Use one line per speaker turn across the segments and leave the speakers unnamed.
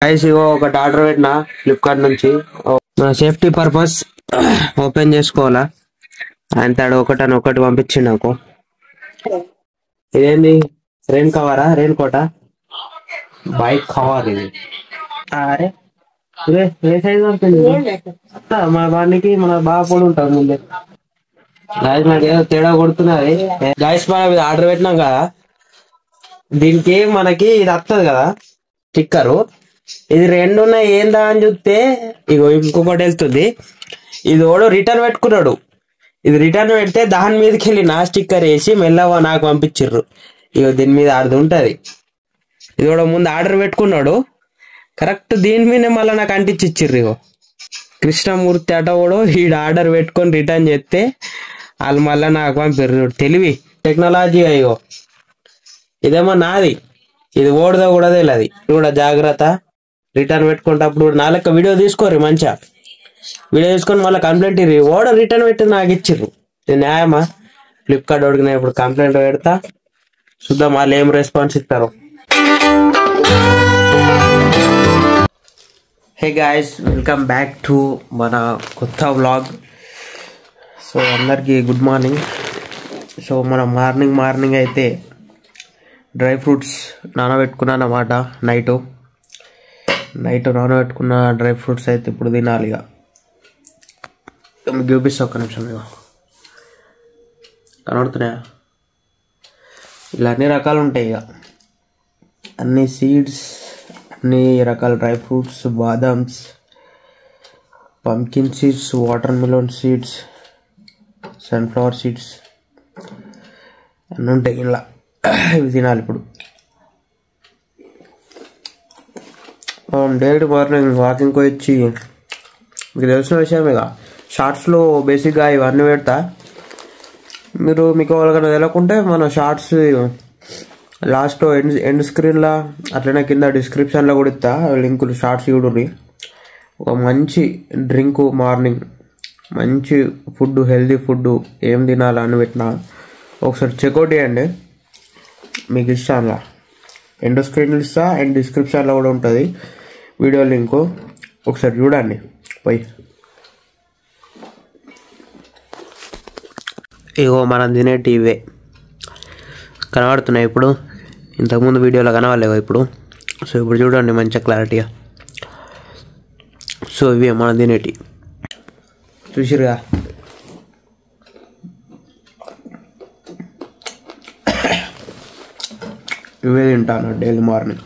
Guys ఇగో ఒకటి order పెట్టినా Flipkart నుంచి సేఫ్టీ పర్పస్ ఓపెన్ చేసుకోవాలా ఆయన తాడు ఒకటి పంపించిండు నాకు. ఇదేంది రెయిన్ కవరా రెయిన్ కోటా బైక్ కవర్ ఇది. అరే ఏ సైజ్ వస్తుంది మన బండికి మన బాగా పొడి ఉంటుంది ముందే. గాయస్ నాకు ఏదో తేడా కొడుతున్నది. గాయస్ మనం ఇది ఆర్డర్ పెట్టినాం కదా, దీనికి మనకి ఇది వస్తుంది కదా స్టిక్కరు, ఇది రెండు ఉన్నాయి ఏందా అని చూస్తే ఇగో ఇంకొకటి వెళ్తుంది. ఇది ఓడో రిటర్న్ పెట్టుకున్నాడు, ఇది రిటర్న్ పెడితే దాని మీదకి వెళ్ళి నా స్టిక్కర్ వేసి మెల్లగా నాకు పంపించిర్రు. ఇగో దీని మీద ఆర్డర్ ఉంటది. ఇది కూడా ముందు ఆర్డర్ పెట్టుకున్నాడు కరెక్ట్ దీని మీద మళ్ళీ నాకు అంటించి ఇచ్చిర్రు. ఇగో కృష్ణమూర్తి అట కూడా ఈడు ఆర్డర్ పెట్టుకొని రిటర్న్ చేస్తే వాళ్ళు మళ్ళీ నాకు పంపిర్రు. తెలివి టెక్నాలజీ. ఇగో ఇదేమో నాది, ఇది ఓడదో కూడా తెలియదు. ఇది కూడా జాగ్రత్త. రిటర్న్ పెట్టుకునేటప్పుడు నా లెక్క వీడియో తీసుకోర్రి, మంచిగా వీడియో తీసుకొని మళ్ళీ కంప్లైంట్ ఇర్రి. ఓడర్ రిటర్న్ పెట్టి నాకు ఇచ్చిర్రు. ఇది న్యాయమా? ఫ్లిప్కార్ట్ ఓడికి ఇప్పుడు కంప్లైంట్ పెడతా, చూద్దాం వాళ్ళు ఏం రెస్పాన్స్ ఇస్తారు. Hey guys, welcome back to మన కొత్త వ్లాగ్. సో అందరికీ గుడ్ మార్నింగ్. సో మనం మార్నింగ్ అయితే డ్రై ఫ్రూట్స్ నానబెట్టుకున్నాను అన్నమాట. నైట్ నానబెట్టుకున్న డ్రై ఫ్రూట్స్ అయితే ఇప్పుడు తినాలి. ఇక చూపిస్తా ఒక్క నిమిషం. ఇక కనబడుతున్నాయా? ఇలా అన్ని రకాలు ఉంటాయి. ఇక అన్ని సీడ్స్, అన్ని రకాల డ్రై ఫ్రూట్స్, బాదామ్స్, pumpkin seeds, watermelon seeds, sunflower seeds అన్నీ ఉంటాయి. ఇలా ఇవి తినాలి ఇప్పుడు. డైరెక్ట్ మార్నింగ్ వాకింగ్కి వచ్చి మీకు తెలిసిన విషయమే ఇక షార్ట్స్లో బేసిక్గా ఇవన్నీ పెడతా. మీకు వాళ్ళకన్నా తెలియకుంటే మన షార్ట్స్ లాస్ట్ ఎండ్ స్క్రీన్లో అట్లనే కింద డిస్క్రిప్షన్లో కూడా ఇస్తా లింకులు. షార్ట్స్ చూడండి. ఒక మంచి డ్రింకు మార్నింగ్, మంచి ఫుడ్, హెల్దీ ఫుడ్ ఏం తినాలని పెట్టినా ఒకసారి చెక్అవుట్ చేయండి. మీకు ఇస్తాను, ఎండ్ స్క్రీన్లు ఇస్తా, అండ్ డిస్క్రిప్షన్లో కూడా ఉంటుంది వీడియో లింకు. ఒకసారి చూడండి పోయి. ఇగో మనం తినేటి ఇవే కనబడుతున్నాయి ఇప్పుడు. ఇంతకుముందు వీడియోలో కనబడలేవు ఇప్పుడు. సో ఇప్పుడు చూడండి మంచిగా క్లారిటీగా. సో ఇవే మనం తినేటి, చూసిరుగా. ఇవే తింటాను డైలీ మార్నింగ్.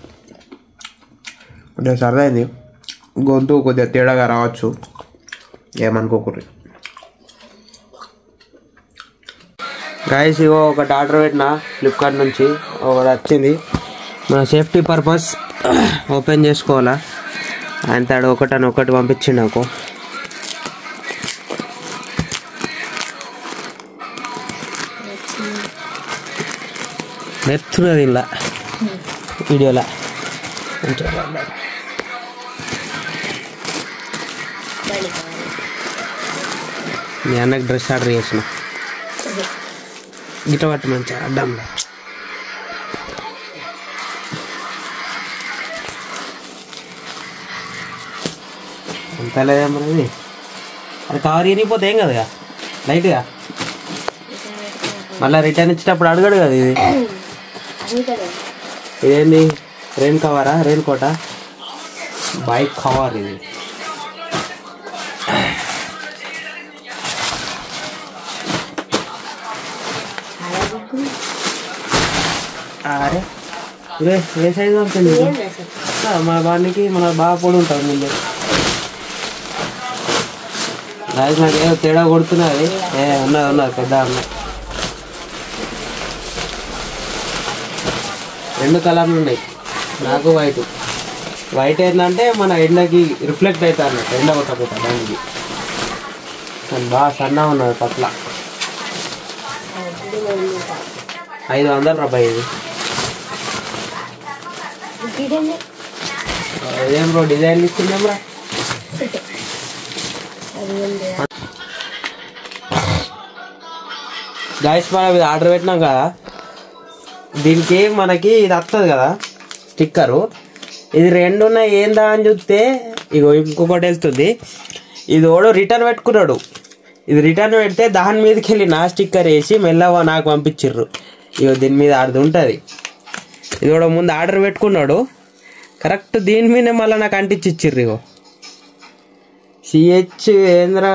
కొద్దిగా సరదైంది, గొంతు కొద్దిగా తేడాగా రావచ్చు, ఏమనుకోకూడదు. గైస్ ఇగో ఒకటి ఆర్డర్ పెట్టినా ఫ్లిప్కార్ట్ నుంచి, ఒకటి వచ్చింది. మన సేఫ్టీ పర్పస్ ఓపెన్ చేసుకోవాలా ఆయన తాడు ఒకటి పంపించిండు నాకు. నెత్తున్నది ఇలా వీడియోలా. మీ అన్నకి డ్రెస్ ఆర్డర్ చేసిన గిట్ట పట్టు మంచిగా అడ్డంలో. అంత లేదమ్మది, అది కవర్ ఇరిగిపోతే ఏం కదా లైట్గా. మళ్ళీ రిటర్న్ ఇచ్చేటప్పుడు అడగడు కదా. ఇదేంది రెయిన్ కవరా రెయిన్ కోటా బైక్ కవర్ ఇది. అరే ఏ సైజ్ వస్తుంది మన బండికి మన బాగా పొడి ఉంటుంది ముందే. గాయస్ నాకు ఏదో తేడా కొడుతున్నది. ఉన్నది పెద్ద ఉన్నాయి. రెండు కలర్లు ఉన్నాయి నాకు. వైట్ ఏంటంటే మన ఎండకి రిఫ్లెక్ట్ అవుతా అన్నట్టు, ఎండ కొట్టకపోతా దానికి. కానీ బాగా సన్నగా ఉన్నది పట్ల. 500 రూపాయలు ఇది. ఏం బ్రో డిజైన్లు ఇస్తుందేం రా. గాయస్ మనం ఇది ఆర్డర్ పెట్టినాం కదా, దీనికి మనకి ఇది వస్తుంది కదా స్టిక్కరు, ఇది రెండు ఉన్నాయి ఏందా అని చూస్తే ఇగో ఇంకొకటి వెళ్తుంది. ఇది ఓడో రిటర్న్ పెట్టుకున్నాడు. ఇది రిటర్న్ పెడితే దాని మీదకి వెళ్ళి నా స్టిక్కర్ వేసి మెల్లగా నాకు పంపించిర్రు. ఇగో దీని మీద ఆర్డర్ ఉంటుంది. ఇది కూడా ముందు ఆర్డర్ పెట్టుకున్నాడు కరెక్ట్ దీని మీదనే మళ్ళీ నాకు అంటించి ఇచ్చిర్రు. ఇగో సిహెచ్ ఏంద్ర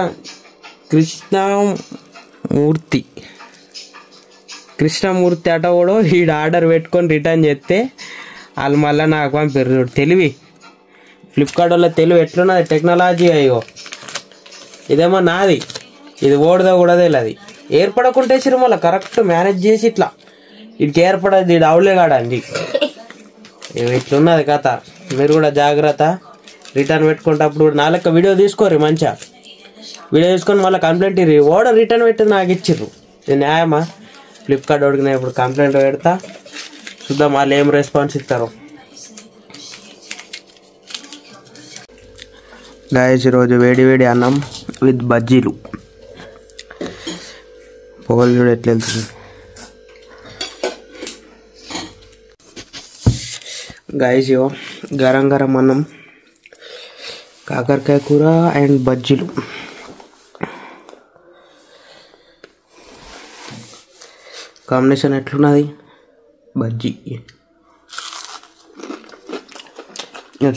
కృష్ణమూర్తి అట కూడా వీడు ఆర్డర్ పెట్టుకొని రిటర్న్ చేస్తే వాళ్ళు మళ్ళీ నాకు పంపిర్రు. తెలివి ఫ్లిప్కార్ట్ వల్ల తెలివి ఎట్లున్నది టెక్నాలజీ. అయ్యో ఇదేమో నాది, ఇది ఓడదా కూడా తెలియదు. ఏర్పడకుంటేసిరు మళ్ళీ కరెక్ట్ మేనేజ్ చేసి ఇట్లా వీటికి ఏర్పడదు. ఇది అవులే కాడండి. ఇట్లున్నది కథ. మీరు కూడా జాగ్రత్త. రిటర్న్ పెట్టుకునేటప్పుడు నా లెక్క వీడియో తీసుకోరు. మంచిగా వీడియో తీసుకొని మళ్ళీ కంప్లైంట్ ఇర్రి. ఓడర్ రిటర్న్ పెట్టి నాకు ఇచ్చిర్రు. ఇది న్యాయమా? ఫ్లిప్కార్ట్ వాడికి నేను ఇప్పుడు కంప్లైంట్ పెడతా. చూద్దాం వాళ్ళు ఏం రెస్పాన్స్ ఇస్తారో. గాయస్ ఈరోజు వేడి వేడి అన్నం విత్ బజ్జీలు. పొగలు చూడు ఎట్లా వెళ్తుంది. గాయస్ ఇవో గరం గరం అన్నం, కాకరకాయ కూర అండ్ బజ్జీలు. కాంబినేషన్ ఎట్లున్నది? బజ్జీ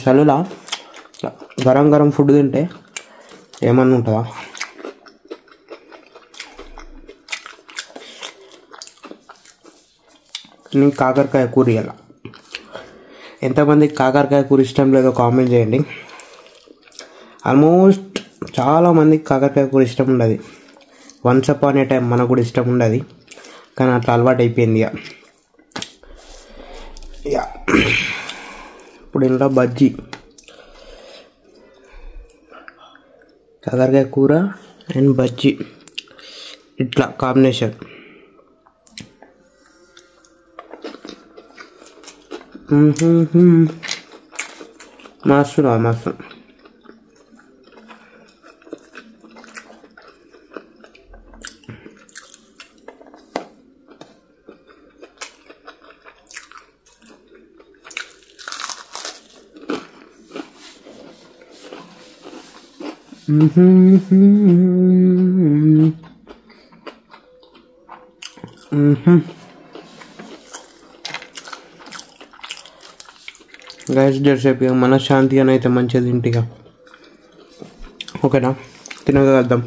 చలులా గరం గరం ఫుడ్ తింటే ఏమన్నా ఉంటుందా? నేను కాకరకాయ కూర ఇలా ఎంతమందికి కాకరకాయ కూర ఇష్టం లేదో కామెంట్ చేయండి. ఆల్మోస్ట్ చాలామందికి కాకరకాయ కూర ఇష్టం ఉండదు. వన్స్ అపాన్ ఏ టైం మనకు కూడా ఇష్టం ఉండదు, కానీ అట్లా అలవాటు అయిపోయింది. ఇక ఇప్పుడు ఇంట్లో బజ్జీ, కాకరకాయ కూర అండ్ బజ్జీ ఇట్లా కాంబినేషన్. మస్తు మస్తు. గైస్ జరసేపు ఇక మనశ్శాంతిగా అయితే మంచిగా తింటిగా. ఓకేనా? తినగలుగుతాం.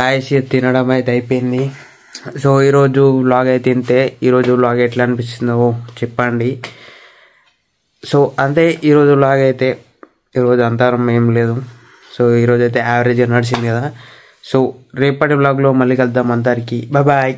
గైస్ తినడం అయితే అయిపోయింది. సో ఈరోజు వ్లాగ్ అయితే తింటే ఈరోజు వ్లాగ్ ఎట్లా అనిపిస్తుందో చెప్పండి. సో అంతే ఈరోజు వ్లాగ్ అయితే. ఈరోజు అంతరం ఏం లేదు. సో ఈరోజు అయితే యావరేజ్గా నడిచింది కదా. సో రేపటి వ్లాగ్లో మళ్ళీ కలుద్దాం. అందరికీ బాయ్ బాయ్.